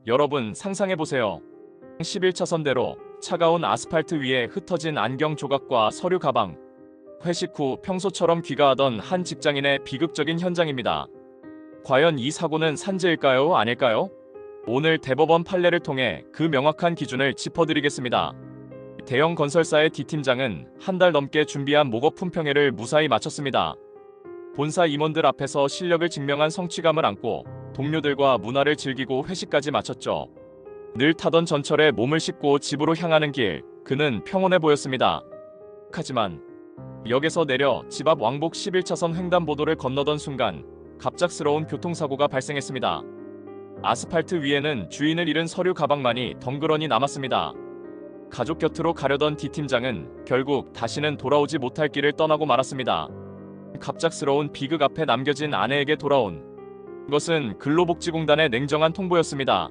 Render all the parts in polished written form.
여러분 상상해보세요. 11차선대로 차가운 아스팔트 위에 흩어진 안경 조각과 서류 가방. 회식 후 평소처럼 귀가하던 한 직장인의 비극적인 현장입니다. 과연 이 사고는 산재일까요? 아닐까요? 오늘 대법원 판례를 통해 그 명확한 기준을 짚어드리겠습니다. 대형 건설사의 D팀장은 한 달 넘게 준비한 목업 품평회를 무사히 마쳤습니다. 본사 임원들 앞에서 실력을 증명한 성취감을 안고 동료들과 문화를 즐기고 회식까지 마쳤죠. 늘 타던 전철에 몸을 싣고 집으로 향하는 길, 그는 평온해 보였습니다. 하지만 역에서 내려 집 앞 왕복 11차선 횡단보도를 건너던 순간 갑작스러운 교통사고가 발생했습니다. 아스팔트 위에는 주인을 잃은 서류 가방만이 덩그러니 남았습니다. 가족 곁으로 가려던 D팀장은 결국 다시는 돌아오지 못할 길을 떠나고 말았습니다. 갑작스러운 비극 앞에 남겨진 아내에게 돌아온 것은 근로복지공단의 냉정한 통보였습니다.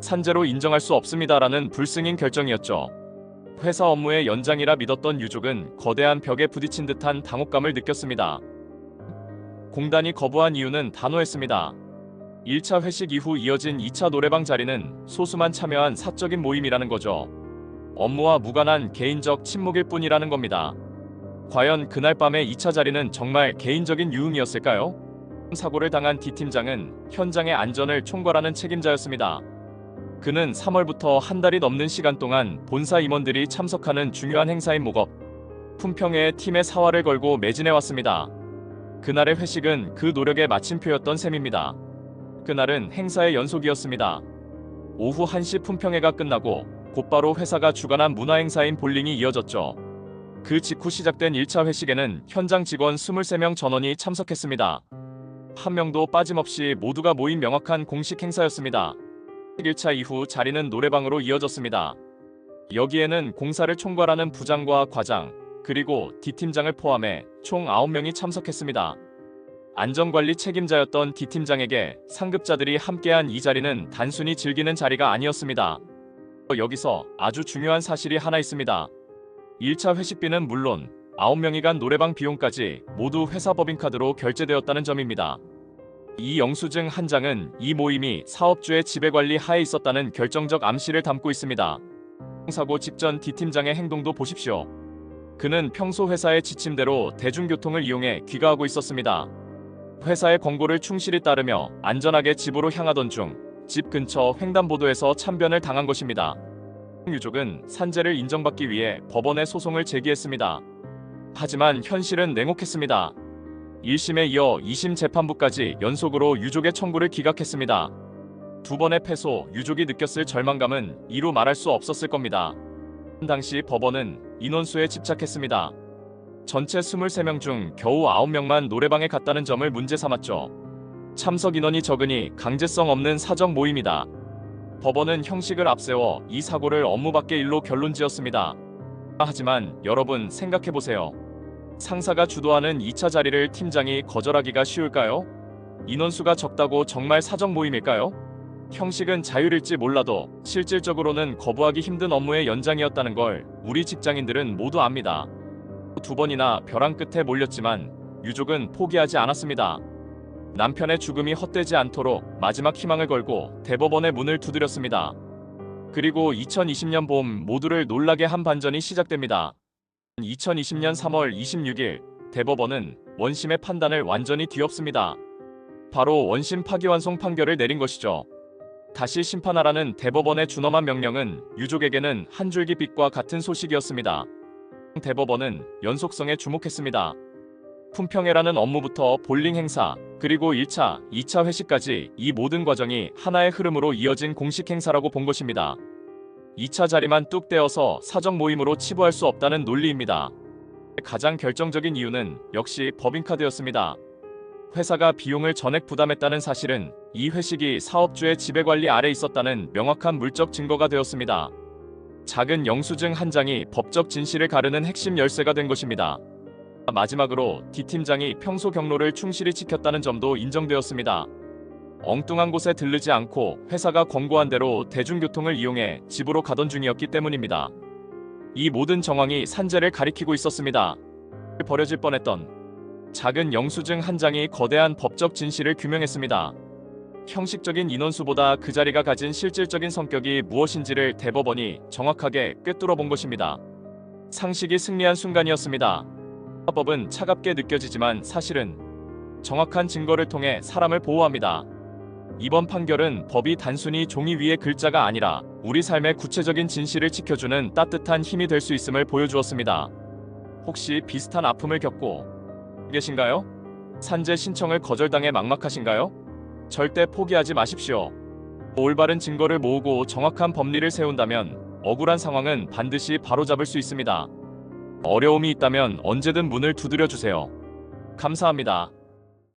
산재로 인정할 수 없습니다라는 불승인 결정이었죠. 회사 업무의 연장이라 믿었던 유족은 거대한 벽에 부딪힌 듯한 당혹감을 느꼈습니다. 공단이 거부한 이유는 단호했습니다. 1차 회식 이후 이어진 2차 노래방 자리는 소수만 참여한 사적인 모임이라는 거죠. 업무와 무관한 개인적 친목일 뿐이라는 겁니다. 과연 그날 밤의 2차 자리는 정말 개인적인 유흥이었을까요? 사고를 당한 D팀장은 현장의 안전을 총괄하는 책임자였습니다. 그는 3월부터 한 달이 넘는 시간 동안 본사 임원들이 참석하는 중요한 행사인 목업 품평회에 팀의 사활을 걸고 매진해왔습니다. 그날의 회식은 그 노력의 마침표였던 셈입니다. 그날은 행사의 연속이었습니다. 오후 1시 품평회가 끝나고 곧바로 회사가 주관한 문화행사인 볼링이 이어졌죠. 그 직후 시작된 1차 회식에는 현장 직원 23명 전원이 참석했습니다. 한 명도 빠짐없이 모두가 모인 명확한 공식 행사였습니다. 1차 이후 자리는 노래방으로 이어졌습니다. 여기에는 공사를 총괄하는 부장과 과장, 그리고 D팀장을 포함해 총 9명이 참석했습니다. 안전관리 책임자였던 D팀장에게 상급자들이 함께한 이 자리는 단순히 즐기는 자리가 아니었습니다. 여기서 아주 중요한 사실이 하나 있습니다. 1차 회식비는 물론 9명이 간 노래방 비용까지 모두 회사 법인카드로 결제되었다는 점입니다. 이 영수증 한 장은 이 모임이 사업주의 지배관리 하에 있었다는 결정적 암시를 담고 있습니다. 사고 직전 D팀장의 행동도 보십시오. 그는 평소 회사의 지침대로 대중교통을 이용해 귀가하고 있었습니다. 회사의 권고를 충실히 따르며 안전하게 집으로 향하던 중 집 근처 횡단보도에서 참변을 당한 것입니다. 유족은 산재를 인정받기 위해 법원에 소송을 제기했습니다. 하지만 현실은 냉혹했습니다. 1심에 이어 2심 재판부까지 연속으로 유족의 청구를 기각했습니다. 두 번의 패소, 유족이 느꼈을 절망감은 이루 말할 수 없었을 겁니다. 당시 법원은 인원수에 집착했습니다. 전체 23명 중 겨우 9명만 노래방에 갔다는 점을 문제 삼았죠. 참석 인원이 적으니 강제성 없는 사적 모임이다. 법원은 형식을 앞세워 이 사고를 업무 밖의 일로 결론지었습니다. 하지만 여러분 생각해보세요. 상사가 주도하는 2차 자리를 팀장이 거절하기가 쉬울까요? 인원수가 적다고 정말 사적 모임일까요? 형식은 자율일지 몰라도 실질적으로는 거부하기 힘든 업무의 연장이었다는 걸 우리 직장인들은 모두 압니다. 두 번이나 벼랑 끝에 몰렸지만 유족은 포기하지 않았습니다. 남편의 죽음이 헛되지 않도록 마지막 희망을 걸고 대법원의 문을 두드렸습니다. 그리고 2020년 봄 모두를 놀라게 한 반전이 시작됩니다. 2020년 3월 26일 대법원은 원심의 판단을 완전히 뒤엎습니다. 바로 원심 파기환송 판결을 내린 것이죠. 다시 심판하라는 대법원의 준엄한 명령은 유족에게는 한 줄기 빛과 같은 소식이었습니다. 대법원은 연속성에 주목했습니다. 품평회라는 업무부터 볼링 행사, 그리고 1차, 2차 회식까지 이 모든 과정이 하나의 흐름으로 이어진 공식 행사라고 본 것입니다. 2차 자리만 뚝 떼어서 사적 모임으로 치부할 수 없다는 논리입니다. 가장 결정적인 이유는 역시 법인카드였습니다. 회사가 비용을 전액 부담했다는 사실은 이 회식이 사업주의 지배관리 아래 있었다는 명확한 물적 증거가 되었습니다. 작은 영수증 한 장이 법적 진실을 가르는 핵심 열쇠가 된 것입니다. 마지막으로 D팀장이 평소 경로를 충실히 지켰다는 점도 인정되었습니다. 엉뚱한 곳에 들르지 않고 회사가 권고한 대로 대중교통을 이용해 집으로 가던 중이었기 때문입니다. 이 모든 정황이 산재를 가리키고 있었습니다. 버려질 뻔했던 작은 영수증 한 장이 거대한 법적 진실을 규명했습니다. 형식적인 인원수보다 그 자리가 가진 실질적인 성격이 무엇인지를 대법원이 정확하게 꿰뚫어 본 것입니다. 상식이 승리한 순간이었습니다. 법은 차갑게 느껴지지만 사실은 정확한 증거를 통해 사람을 보호합니다. 이번 판결은 법이 단순히 종이 위의 글자가 아니라 우리 삶의 구체적인 진실을 지켜주는 따뜻한 힘이 될 수 있음을 보여주었습니다. 혹시 비슷한 아픔을 겪고 계신가요? 산재 신청을 거절당해 막막하신가요? 절대 포기하지 마십시오. 올바른 증거를 모으고 정확한 법리를 세운다면 억울한 상황은 반드시 바로잡을 수 있습니다. 어려움이 있다면 언제든 문을 두드려 주세요. 감사합니다.